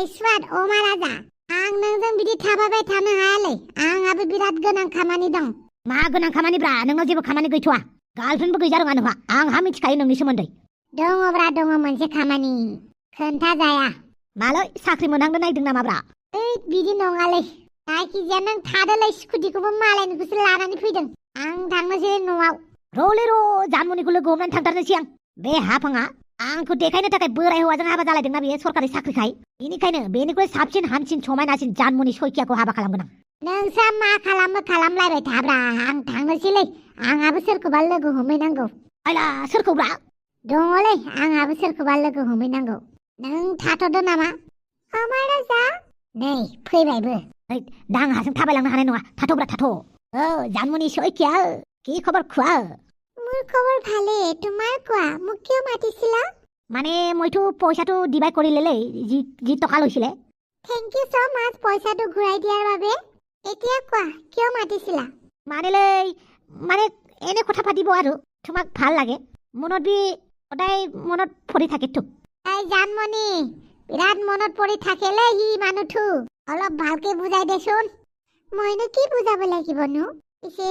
स्वाद अमा राजा आं नोंजों बिदि थाबाय थानो हायालै आंहाबो बिराद गोनां खामानि दं मा गोनां खामानिब्रा नोंनाव जेबो खामानि गैथ'वा गार्लफ्रेन्डबो गैजा रोङा नोंहा आंहा मिथिखायो नोंनि सोमोन्दै दङब्रा दङ मोनसे खामानि खोन्था जाया मालै साख्रि मोनहांदो नायदों नामाब्रा ओइ बिदि नङालै जायखिजाया नों थादोलै स्कुटिखौबो मालायनिखौसो लानानै फैदों आं थांनोसै न'आव र'लै र' जानमुनिखौ लोगो हमनानै थांथारनोसै आं बे हाफाङा आंखौ देखायनो थाखाय बोराय हौवाजों हाबा जालायदोंना बेयो सरकारि साख्रिखाय बेनिखायनो बेनिख्रुइ साबसिन हामसिन समायनासिन जानमुनि सयखियाखौ हाबा खालामगोन आं नोंसा मा खालामो खालामलायबाय थाब्रा आं थांनोसैलै आंहाबो सोरखौबा लोगो हमहैनांगौ आयला सोरखौब्रा दङलै आंहाबो सोरखौबा लोगो हमहैनांगौ नों थाथ'दो नामा अमा राजा नै फैबायबो दांहाजों थाबायलांनो हानाय नङा थाथ'ब्रा थाथ' जानमुनि সৈকিয়া কি খবর খোৱা মোৰ খবৰ ভালে তোমাৰ কোৱা মোক কিয় মাতিছিলা মানে মইতো পইচাটো দিবাই কৰিলেলে যি টকা লৈছিলে থেংক ইউ সো মাচ পইচাটো ঘূৰাই দিয়াৰ বাবে এতিয়া কোৱা কিয় মাতিছিলা মানে এনে কথা পাতিব আৰু তোমাক ভাল লাগে মনত বি সদায় মনত পৰি থাকে তো এই জানমণি বিৰাট মনত পৰি থাকেলে হি মানুহটো অলপ ভালকে বুজাই দেচোন মইনো কি বুজাব লাগিবনো পিছে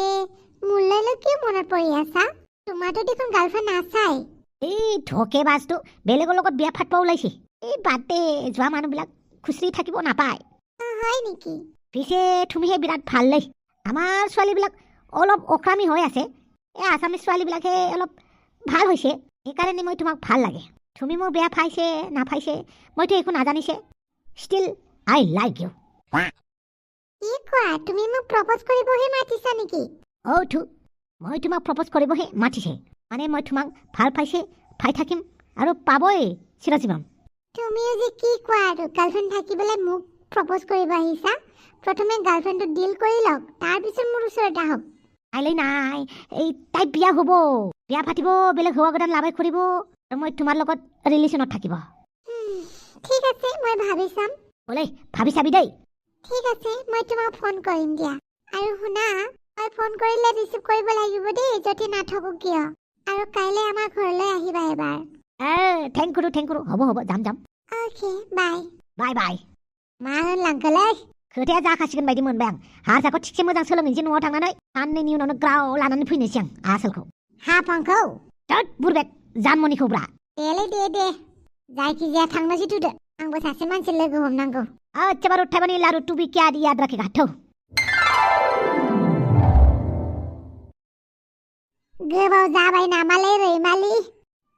মোলৈ কিয় মনত পৰি আছা তোমাৰতো দেখোন গাৰ্লফ্ৰেণ্ড নাচাই এই ঢকে বাজটো বেলেগৰ লগত বিয়া ফাটবা ওলাইছে এই বাদে যোৱা মানুহবিলাক খুচৰি থাকিব নাপায় হয় নেকি পিছে তুমিহে বিৰাট ভাল লাই আমাৰ ছোৱালীবিলাক অলপ অক্ৰামী হৈ আছে এই আছামিজ ছোৱালীবিলাকহে অলপ ভাল হৈছে সেইকাৰণে মই তোমাক ভাল লাগে তুমি মোক বেয়া পাইছে নাপাইছে মইতো একো নাজানিছে ষ্টিল আই লাইক ইউ কি কোৱা তুমি মোক প্ৰপ'জ কৰিবহে মাতিছা নেকি মই তোমাক প্ৰপ'জ কৰিবহে মাতিছে মানে মই তোমাক ভাল পাইছে পাই থাকিম আৰু পাবই চিৰজীৱন তুমিও যে কি কোৱা আৰু গাৰ্লফ্ৰেণ্ড থাকিবলৈ মোক প্ৰপ'জ কৰিব আহিছা প্ৰথমে গাৰ্লফ্ৰেণ্ডটো ডিল কৰি লওক তাৰপিছত মোৰ ওচৰত আহক আইলৈ নাই এই তাই বিয়া হ'ব বিয়া পাতিব বেলেগ হোৱা গদান লাভাই কৰিব আৰু মই তোমাৰ লগত ৰিলেশ্যনত থাকিব ঠিক আছে মই ভাবি চাম বলে ভাবি চাবি দেই ঠিক আছে মই তোমাক ফোন কৰিম দিয়া আৰু শুনা মই ফোন কৰিলে ৰিচিভ কৰিব লাগিব দেই যদি নাথাকো কিয় আৰু কাইলে আমাৰ ঘৰলৈ আহিবা এবাৰ থেংক ইউ হ'ব যাম অকে বাই बाय मा होनलांखोलै खोथाया जाखासिगोन बायदि मोनबाय आं हारसाखौ थिगसे मोजां सोलोंहैनोसै न'आव थांनानै साननैनि उनावनो ग्राव लानानै फैनोसै आं आसोलखौ हाफांखौ थोद बुरबेक जानमनिखौब्रा दे जायखिजाया थांनोसै थुदो आंबो सासे मानसि लोगो हमनांगौ अच्छा बार उठाइबानि लारु टू भी क्या याद रखेगा थौ गोबाव जाबाय नामालै रैमालि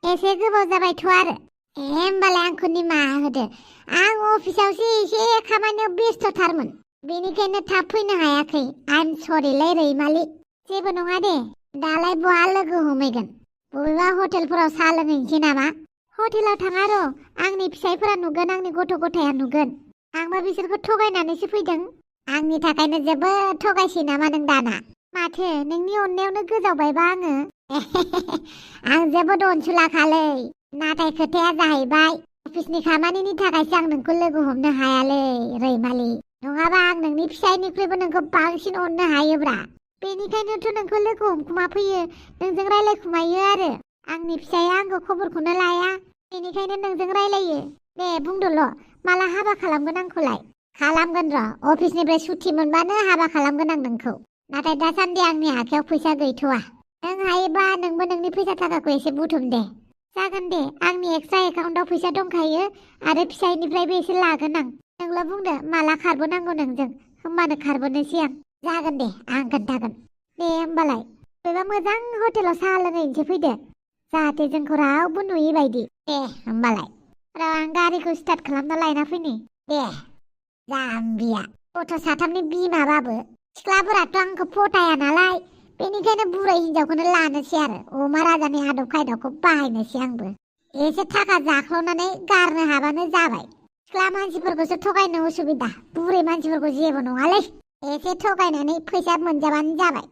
एसे गोबाव जाबायथ' आरो होमबालाय आंखौ निमाहा होदो आं अफिसावसो एसे खामानियाव बेस्थ'थारमोन बेनिखायनो थाब फैनो हायाखै आइ एम सरिलै रैमालि जेबो नङा दे दालाय बहा लोगो हमहैगोन बबेबा हटेलफोराव साहा लोंहैनोसै नामा हटेलाव थाङा र' आंनि फिसायफोरा नुगोन आंनि गथ' गथाया नुगोन आंबो बिसोरखौ थगायनानैसो फैदों आंनि थाखायनो जोबोद थगायसै नामा नों दाना माथो नोंनि अननायावनो गोजावबायबा आङो आं जोबोद अनसुलाखालै नाथाय खोथाया जाहैबाय अफिसनि खामानिनि थाखायसो आं नोंखौ लोगो हमनो हायालै रैमालि नङाबा आं नोंनि फिसायनिख्रुइबो नोंखौ बांसिन अननो हायोब्रा बेनिखायनोथ' नोंखौ लोगो हमखुमा फैयो नोंजों रायलायखुमायो आरो आंनि फिसाया आंखौ खबरखौनो लाया बेनिखायनो नोंजों रायलायो दे बुंदोल' माला हाबा खालामगोन आंखौलाय खालामगोन र' अफिसनिफ्राय सुथि मोनबानो हाबा खालामगोन आं नोंखौ नाथाय दासान्दि आंनि आखायाव फैसा गैथ'वा नों हायोबा नोंबो नोंनि फैसा थाखाखौ एसे बुथुम दे जागोन दे आंनि एक्सट्रा एकाउन्टाव फैसा दंखायो आरो फिसायनिफ्रायबो एसे लागोन आं नोंल' बुंदो माला खारबोनांगौ नोंजों होमबानो खारबोनोसै आं जागोन दे आं खोन्थागोन दे होमबालाय बबेबा मोजां हटेलाव साहा लोंहैनोसै फैदो जाहाथे जोंखौ रावबो नुयि बायदि दे होमबालाय र' आं गारिखौ स्टार्ट खालामना लायना फैनि दे जाम्बिया गथ' साथामनि बिमाबाबो सिख्लाफोराथ' आंखौ फटाया नालाय बेनिखायनो बुरै हिनजावखौनो लानोसै आरो अमा राजानि आदब खायदाखौ बाहायनोसै आंबो एसे थाखा जाख्ल'नानै गारनो हाबानो जाबाय सिख्ला मानसिफोरखौसो थगायनो उसुबिदा बुरै मानसिफोरखौ जेबो नङालै एसे थगायनानै फैसा मोनजाबानो जाबाय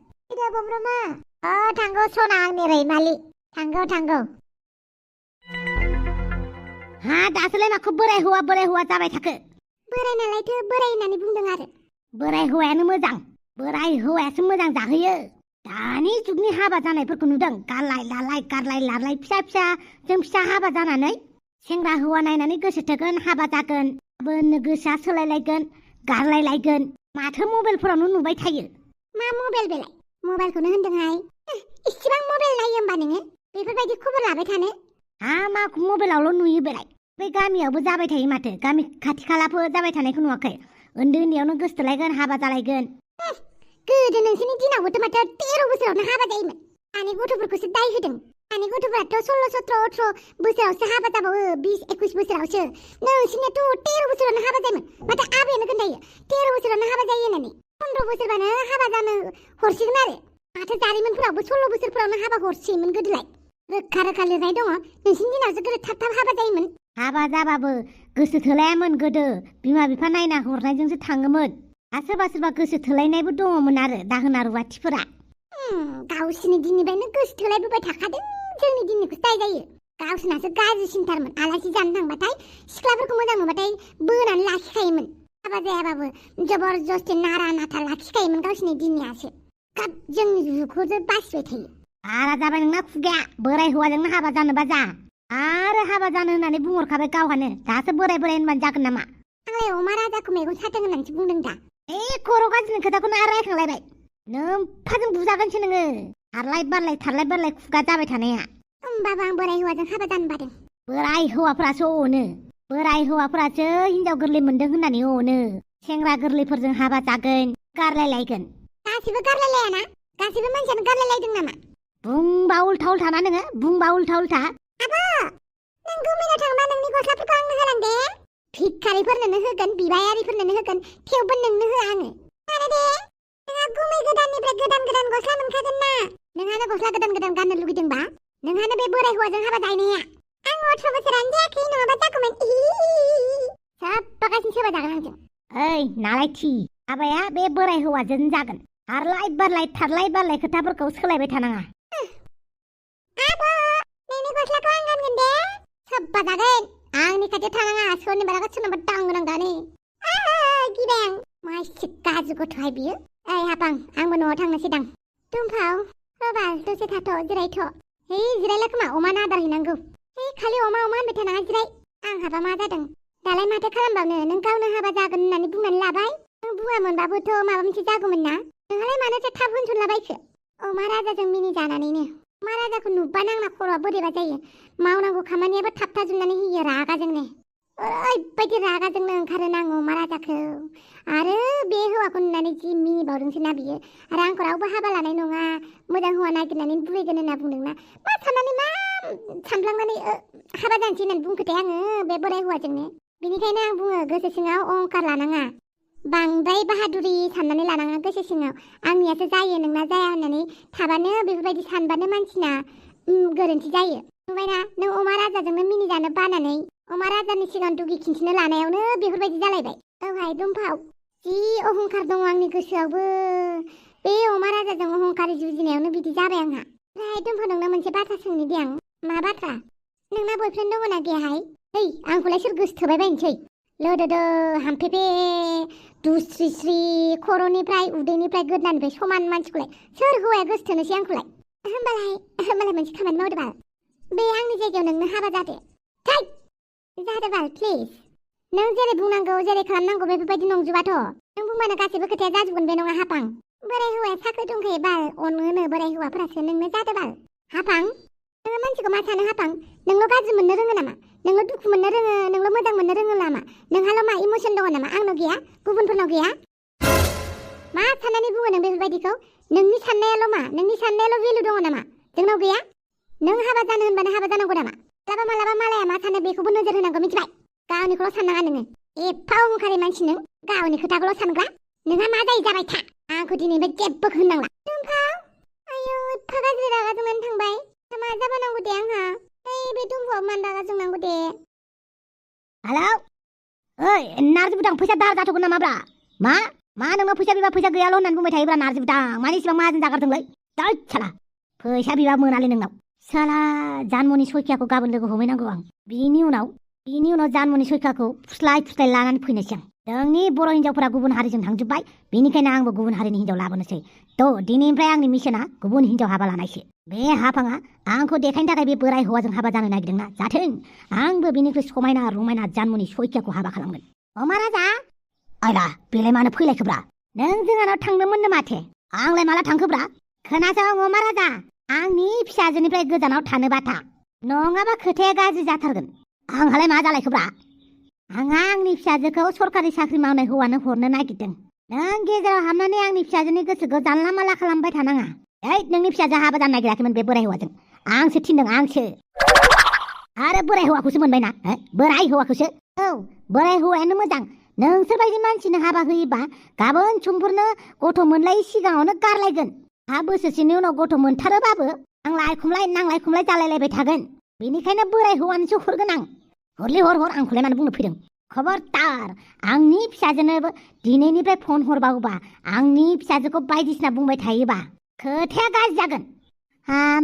बब्रमा थांगौ सना आंनि रैमालि थांगौ हा दासोलाय माखौ बोराय हौवा जाबाय थाखो बोराय नालायथो बोराय होननानै बुंदों आरो बोराय हौवायानो मोजां बोराय हौवायासो मोजां जाहैयो दानि जुगनि हाबा जानायफोरखौ नुदों गारलाय लालाय फिसा जों फिसा हाबा जानानै सेंग्रा हौवा नायनानै गोसो थोगोन हाबा जागोन गाबोननो गोसोआ सोलायलायगोन गारलायलायगोन माथो मबाइलफोरावनो नुबाय थायो। मा मबाइल बेलाय? मबाइलखौनो होनदोंहाय। इसिबां मबाइल नायो होमबा नोङो? बेफोरबायदि खबर लाबाय थानो? मा मबाइलावल' नुयो बेलाय? बे गामियावबो जाबाय थायो माथो। गामि खाथि खालाफोर जाबाय थानायखौ नुवाखै? उन्दै उन्दैयावनो गोसथोलायगोन हाबा जालायगोन। गोदो नोंसोरनि दिनावबोथ' माथो 13 बोसोरावनो हाबा जायोमोन। दानि गथ'फोरखौसो दाय होदों। दानि गथ'फोराथ' 16, 17, 18 बोसोरावसो हाबा जाबावो, 20, 21 बोसोरावसो। नोंसोरनियाथ' 13 बोसोरावनो हाबा जायोमोन। माथो आबैयानो खोन्थायो 13 बोसोरावनो हाबा जायो होननानै। 15 बोसोरबानो हाबा जानो हरसिगोन आरो। माथो जारिमिनफोरावबो 16 बोसोरफोरावनो हाबा हरसिगोन गोदोलाय। रोखा रोखा लिरनाय दङ। नोंसिनि दिनावसो गोदो थाब थाब हाबा जायोमोन। हाबा जाबाबो गोसो थोलायामोन गोदो। बिमा बिफा नायना हरनायजोंसो थाङोमोन। आरो सोरबा सोरबा गोसो थोलायनायबो दङमोन आरो दाहोना रुवाथिफोरा। गावसिनि दिननिफ्रायनो गोसो थोलायबोबाय थाखादों। जोंनि दिननिखौसो दाय जायो। गावसोरनासो गाज्रिसिनथारमोन। आलासि जानो थांबाथाय सिख्लाफोरखौ मोजां मोनबाथाय बोनानै लाखिखायोमोन। हाबा जायाबाबो जबरदस्ति नारा नाथा लाखिखायोमोन गावसिनि दिननियासो। गाब जोंनि जुगखौसो बासिबाय थायो। बारा जाबाय नोंना खुगाया। बोराय हौवाजोंनो हाबा जानोबा जा। आरो हाबा जानो होननानै बुंहरखाबाय गावहानो। दासो बोराय बोराय होनबानो जागोन नामा? आंलाय अमा राजाखौ मेगन साथों होननानैसो बुंदों दा। खर' गाज्रिनि खोथाखौनो आरो रायखांलायबाय। नोम्फाजों बुजागोनसो नोङो। थारलाय बारलाय खुगा जाबाय थानाया। होमबाबो आं बोराय हौवाजों हाबा जानो बादों। बोराय हौवाफ्रासो अनो। बोराय हौवाफ्रासो हिनजाव गोरलै मोनदों होननानै अनो। सेंग्रा गोरलैफोरजों हाबा जागोन गारलायलायगोन। गासिबो गारलायलायाना? गासिबो मानसियानो गारलायलायदों नामा? बुंबा उल्था उल्था ना नोङो? बुंबा उल्था उल्था। आब' नों गुमैनाव थांबा नोंनि गस्लाफोरखौ आंनो होलां दे। भिखारिफोरनोनो होगोन, बिबायारिफोरनोनो होगोन, थेवबो नोंनो होआ आङो। आरो दे नोंहा गुमै गोदाननिफ्राय गोदान गोदान गस्ला मोनखागोन ना। नोंहानो गस्ला गोदान गोदान गाननो लुगैदोंबा नोंहानो बे बोराय हौवाजों हाबा जाहैनाया। आं 18 बोसोरानो जायाखै, नङाबा जागौमोन। साबबागासिनो सोरबा जागोन आंजों। ओइ नालायथि, हाबाया बे बोराय हौवाजों जागोन। थारलाय बारलाय खोथाफोरखौ सोलायबाय थानाङा। आब' नोंनि गस्लाखौ आं गानगोन दे। सोब्बा जागोन। आंनि खाथियाव थानाङा। सोरनिबा रागा सोरनिबा दांगोन आं दानो। गिबाय आं। मा एसे गाज्रि गथ'हाय बियो। ओइ हाफां, आंबो न'आव थांनोसै दां। दुमफाव रबाल दसे थाथ' जिरायथ'। जिरायला खोमा, अमानो आदार हैनांगौ। खालि अमा होनबाय थानाङा, जिराय। आं हाबा मा जादों? दालाय माथो खालामबावनो? नों गावनो हाबा जागोन होननानै बुंनानै लाबाय। नों बुङामोनबाबोथ' माबा मोनसे जागौमोन ना। नोंहालाय मानोथो थाब होनसनलाबायखो? अमा राजाजों मिनि जानानैनो। अमा राजाखौ नुबानो आंना खर'आ बोरैबा जायो। मावनांगौ खामानियाबो थाबथाजोबनानै होयो रागाजोंनो। ओरैबायदि रागाजोंनो ओंखारो आं अमा राजाखौ। आरो बे हौवाखौ नुनानै जि मिनिबावदोंसो ना बियो। आरो आंखौ रावबो हाबा लानाय नङा, मोजां हौवा नागिरनानै बुरैगोन होनना बुंदोंना। मा सानफ्लांनानै हाबा जानोसै होननानै बुंखोथाय आङो बे बोराय हौवाजोंनो। बिनिखायनो आं बुङो गोसो सिङाव अहंखार लानाङा। बांद्राय बाहादुरि साननानै लानाङा गोसो सिङाव। आंनियासो जायो नोंना जाया होननानै थाबानो बेफोरबायदि सानबानो मानसिना गोरोन्थि जायो। नुबायना नों अमा राजाजोंनो मिनिजानो बानानै अमा राजानि सिगां दुगि खिन्थिनो लानायावनो बेफोरबायदि जालायबाय। औहाय दुमफाव, जि अहंखार दङ आंनि गोसोआवबो। बे अमा राजाजों अहंकारि जुजिनायावनो बिदि जाबाय आंहा। ओमफ्राय दुमफाव नोंना मोनसे बाथ्रा सोंनि दे आं। मा बाथ्रा? नोंना बयफ्रेन्ड दङ ना गैयाहाय? आंखौलाय सोर गोसोथोबाय बायनोसै? लोदोदो हामफेफे दुस्रिस्रि खर'निफ्राय उदैनिफ्राय गोदनानिफ्राय समान मानसिखौलाय सोर हौवाया गोसोथोनोसै आंखौलाय? होमबालाय मोनसे खामानि मावदो बाल। बे आंनि जायगायाव नोंनो हाबा जादो। जादो बाल प्लिज। नों जेरै बुंनांगौ जेरै खालामनांगौ बेफोरबायदि नंजोबाथ'। नों बुंबानो गासैबो खोथाया जाजोबगोन बे नङा हाफां। बोराय हौवाया साख्रि दंखायो बाल, अनोनो बोराय हौवाफोरासो। नोंनो जादो बाल हाफां। नोङो मानसिखौ मा सानो हाफां? नोंल' गाज्रि मोननो रोङो नामा? नोंल' दुखु मोननो रोङो, नोंल' मोजां मोननो रोङो नामा? नोंहाल' मा इमोसन दङ नामा? आंनाव गैया? गुबुनफोरनाव गैया? मा साननानै बुङो नों बेफोरबायदिखौ? नोंनि साननायाल' मा? नोंनि साननायाल' भेलु दङ नामा? जोंनाव गैया? नों हाबा जानो होनबानो हाबा जानांगौ नामा? मालाबा मालाया मा सानो बेखौबो नोजोर होनांगौ, मिथिबाय? गावनिखौल' साननाङा नोङो। एफा अहंखारि मानसि नों, गावनि खोथाखौल' सानग्रा। नोंहा मा जायो जाबाय था। आंखौ दिनैनिफ्राय जेबो होननांला। दुमफाव, आयौ एफा गाज्रि रागा जोंनानै थांबाय। मा जाबावनांगौ दे आंहा? बे दुमफाव मानो रागा जोंनांगौ दे? हेलौ, ओइ नारजि बुदां, फैसा दाहार जाथ'गोन नामाब्रा? मा नोङो फैसा बिबा फैसा गैयाल' होननानै बुंबाय थायोब्रा नारजि बुदां? मानि इसिबां माहाजोन जागारदोंलै? दैद साला, फैसा बिबा मोनालै नोंनाव। साला जानमनि सयखियाखौ गाबोन लोगो हमहैनांगौ आं। बिनि उनाव जानमनि सयखियाखौ फुस्लाय लानानै फैनोसै आं। जोंनि बर' हिन्जावफोरा गुबुन हारिजों थांजोब्बाय, बेनिखायनो आंबो गुबुन हारिनि हिन्जाव लाबोनोसै। दिनैनिफ्राय आंनि मिशना गुबुन हिन्जाव हाबा लानायसो। बे हाफाङा आंखौ देखायनो थाखाय बे बोराय हौवाजों हाबा जानो नागिरदोंना, जाथों। आंबो बिनिख्रुइ समायना रमायना जानमनि सयखियाखौ हाबा खालामगोन। अमा राजा आयला बेलाय मानो फैलायखोब्रा नों जोंहानाव थांदोंमोननो माथो आंलाय माला थांखोब्रा खोनासं अमा राजा आंनि फिसाजोनिफ्राय गोजानाव थानो बाथा नङाबा खोथाया गाज्रि जाथारगोन आंहालाय मा जालायखोब्रा आं आंनि फिसाजोखौ सरकारि साख्रि मावनाय हौवानो हरनो नागिरदों नों गेजेराव हाबनानै आंनि फिसाजोनि गोसोखौ जानला माला खालामबाय थानाङा नोंनि फिसाजो हाबा जानो नागिराखैमोन बे बोराय हौवाजों आंसो थिनदों आंसो आरो बोराय हौवाखौसो मोनबायना बोराय हौवाखौसो औ बोराय हौवायानो मोजां नोंसोरबायदि मानसिनो हाबा होयोबा गाबोन समफोरनो गथ' मोनलायै सिगाङावनो गारलायगोन बोसोरसेनि उनाव गथ' मोनथारोबाबो नांलाय खमलाय जालायलायबाय थागोन बेनिखायनो बोराय हौवानोसो हरगोन आं हरलै हर आंखौलाय मानो बुंनो फैदों खबरदार आंनि फिसाजोनोबो दिनैनिफ्राय फन हरबावोबा आंनि फिसाजोखौ बायदिसिना बुंबाय थायोबा खोथाया गाज्रि जागोन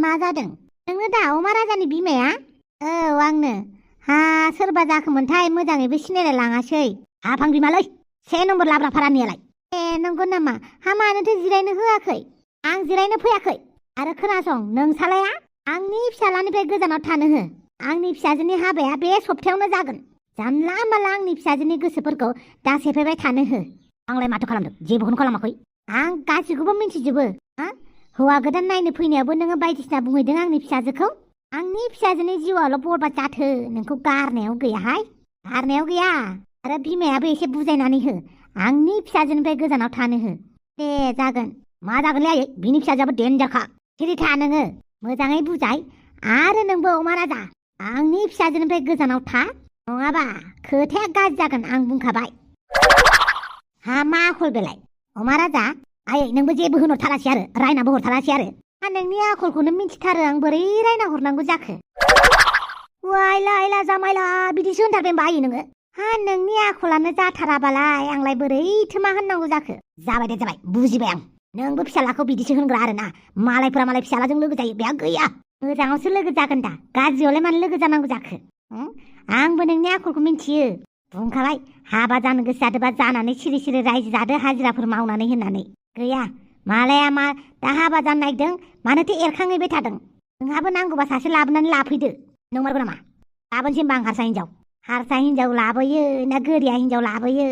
मा जादों नोंनो दा अमा राजानि बिमाया औ आंनो सोरबा जाखोमोनथाय मोजाङैबो सिनायलाय लाङासै हाफां बिमालै 1 नम्बर लाब्रा फारानियालाय नंगौ नामा मानोथो जिरायनो होआखै आं जिरायनो फैयाखै आरो खोनासं नोंसालाया आंनि फिसालानिफ्राय गोजानाव थानो हो आंनि फिसाजोनि हाबाया बे सप्तायावनो जागोन जानला माला आंनि फिसाजोनि गोसोफोरखौ दा सेफायबाय थानो हो आंलाय माथो खालामदों जेबोखौनो खालामाखै आं गासैखौबो मिन्थिजोबो हौवा गोदान नायनो फैनायावबो नोङो बायदिसिना बुंहैदों आंनि फिसाजोखौ आंनि फिसाजोनि जिउआल' बरबाद जाथो नोंखौ गारनायाव गैयाहाय गारनायाव गैया आरो बिमायाबो एसे बुजायनानै हो आंनि फिसाजोनिफ्राय गोजानाव थानो हो दे जागोन मा जागोनलै आयै बिनि फिसाजोआबो डेन्जारखा सिरि था नोङो मोजाङै बुजाय आरो नोंबो अमा राजा आंनि फिसाजोनिफ्राय गोजानाव था नङाबा खोथाया गाज्रि जागोन आं बुंखाबाय मा आखल बेलाय अमा राजा आयै नोंबो जेबो होनहरथारासै आरो रायनाबो हरथारासै आरो नोंनि आखलखौनो मिथिथारो आं बोरै रायना हरनांगौ जाखो वायला जामायला बिदिसो होनथारबाय होनबा आयै नोङो नोंनि आखलानो जाथाराबालाय आंलाय बोरैथो मा होननांगौ जाखो जाबाय बुजिबाय आं नोंबो फिसालाखौ बिदिसो होनग्रा आरोना मालायफोरा मालाय फिसालाजों लोगो जायो बेहा गैया मोजाङावसो लोगो जागोन दा गाज्रियावलाय मानो लोगो जानांगौ जाखो आंबो नोंनि आखलखौ मिन्थियो बुंखाबाय हाबा जानो गोसो जादोंबा जानानै सिरि सिरि रायजो जादो हाजिराफोर मावनानै होननानै गैया मालाया मा दा हाबा जानो नागिरदों मानोथो एरखांहैबाय थादों नोंहाबो नांगौबा सासे लाबोनानै लाफैदो नंमारगौ नामा लाबोनोसै होनबा आं हारसा हिन्जाव लाबोयो ना गोरिया हिन्जाव लाबोयो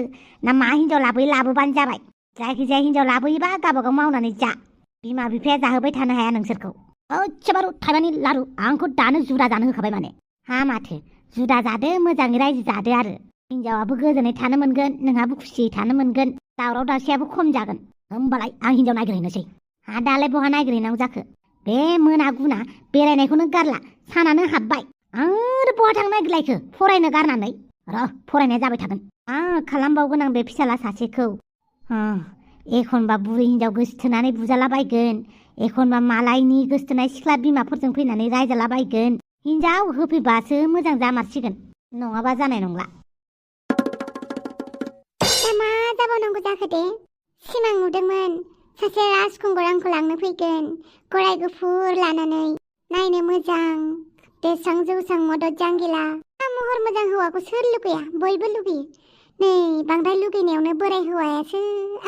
ना मा हिन्जाव लाबोयो लाबोबानो जाबाय जायखिजाया हिन्जाव लाबोयोबा गावबागाव मावनानै जा बिमा बिफाया जाहोबाय थानो हाया नोंसोरखौ एसेबारो थाइबानि लारु आंखौ दानो जुदा जानो होखाबाय माने माथो जुदा जादो मोजाङै रायजो जादो आरो हिन्जावाबो गोजोनै थानो मोनगोन नोंहाबो खुसियै थानो मोनगोन दावराव दावसियाबो खम जागोन होमबालाय आं हिन्जाव नागिरहैनोसै दालाय बहा नागिरहैनांगौ जाखो बे मोना गुना बेरायनायखौनो गारला सानानो हाबबाय आरो बहा थांनो नागिरलायखो फरायनो गारनानै फरायनाया जाबाय थागोन खालामबावगोन आं बे फिसाला सासेखौ एखनबा बुरै हिन्जाव गोसोथोनानै बुजालाबायगोन एखनबा मालायनि गोसोथोनाय सिख्ला बिमाफोरजों फैनानै रायजालाबायगोन हिन्जाव होफैबासो मोजां जामारसिगोन नङाबा जानाय नंला मा जाबावनांगौ जाखो दे सिमां नुदोंमोन सासे राजकुंगुर आंखौ लांनो फैगोन गराय गुफुर लानानै नायनो मोजां देरस्रां जौस्रां मदद जांगिला महर मोजां हौवाखौ सोर लुगैया बयबो लुगैयो नै बांद्राय लुगैनायावनो बोराय हौवायासो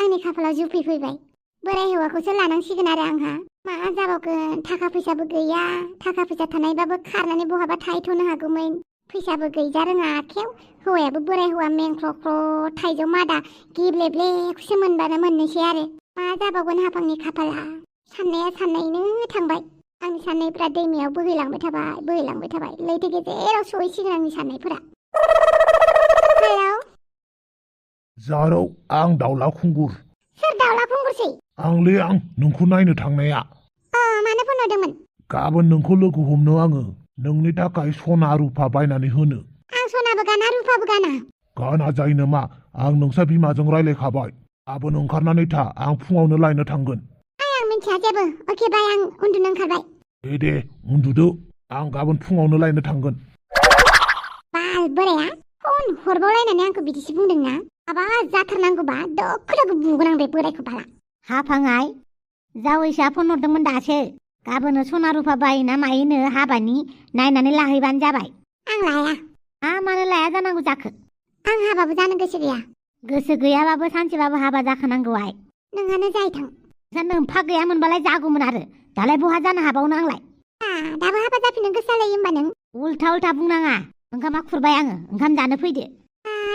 आंनि खाफालाव जुफैफैबाय बोराय हौवाखौसो लानांसिगोन आरो आंहा मा जाबावगोन थाखा फैसाबो गैया थाखा फैसा थानायबाबो खारनानै बहाबा थाहैथ'नो हागौमोन फैसाबो गैजा रोङा आखायाव हौवायाबो बोराय हौवा मेंख्र' थाइजौ मादा गेब्लेब्लेखौसो मोनबानो मोननोसै आरो मा जाबावगोन हाफांनि खाफाला साननाया साननायनो थांबाय आंनि साननायफोरा दैमायाव बोहैलांबाय थाबाय लैथो गेजेराव सहैसिगोन आंनि साननायफोरा हेलौ जारौ आं दाउला खुंगुर सोर दाउला खुंगुरसै आंलै आं नोंखौ नायनो थांनाया मानो फन हरदोंमोन गाबोन नोंखौ लोगो हमनो आङो नोंनि थाखाय सना रुफा बायनानै होनो आं सनाबो गाना रुफाबो गाना गाना जायो नामा आं नोंसा बिमाजों रायलायखाबाय गाबोन ओंखारनानै था आं फुङावनो लायनो थांगोन आं मिन्थिया जेबो अके बाय आं उन्दुनो ओंखारबाय दे उन्दुदो आं गाबोन फुङावनो लायनो थांगोन बाल बोराया फन हरबावलायनानै आंखौ बिदिसो बुंदोंना माबा जाथारनांगौबा दोखो बुगोन आं बे बोरायखौ बाला हाफाङाय जावैसोआ फन हरदोंमोन दासो गाबोनो सना रुफा बायोना मायोनो हाबानि नायनानै लाहैबानो जाबाय आं लाया मानो लाया जानांगौ जाखो आं हाबाबो जानो गोसो गैयाबाबो सानसेबाबो हाबा जाखानांगौहाय नोंहानो जाहैथों नोंफा गैयामोनबालाय जागौमोन आरो दालाय बहा जानो हाबावनो आंलाय दाबो हाबा जाफिननो गोसो जालायो होमबा नों उल्था बुंनाङा ओंखामा खुरबाय आङो ओंखाम जानो फैदो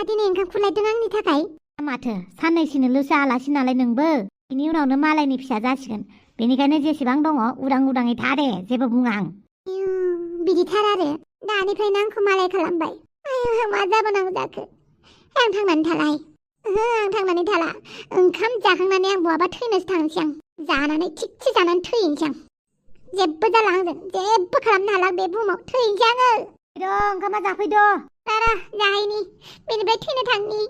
दिनै ओंखामखौ लायदों आंनि थाखाय माथो साननैसोनिल'सो आलासि नालाय नोंबो बिनि उनावनो मालायनि फिसा जासिगोन बेनिखायनो जेसेबां दङ उदां उदाङै था दे जेबो बुङा आं बिदिथार आरो दानिफ्रायनो आंखौ मालाय खालामबाय आं मा जाबोनांगौ जाखो आं थांनानै थालाय आं थांनानै थाला ओंखाम जाखांनानै आं बहाबा थैनोसो थांसै आं जानानै थिगसे जानानै थैनोसै आं जेबो जाला आंजों जेबो खालामनो हाला बे बुहुमाव थैनोसै आङो फैद' ओंखामा जाफैद' बारा जाहैनि बेनिफ्राय थैनो थांनि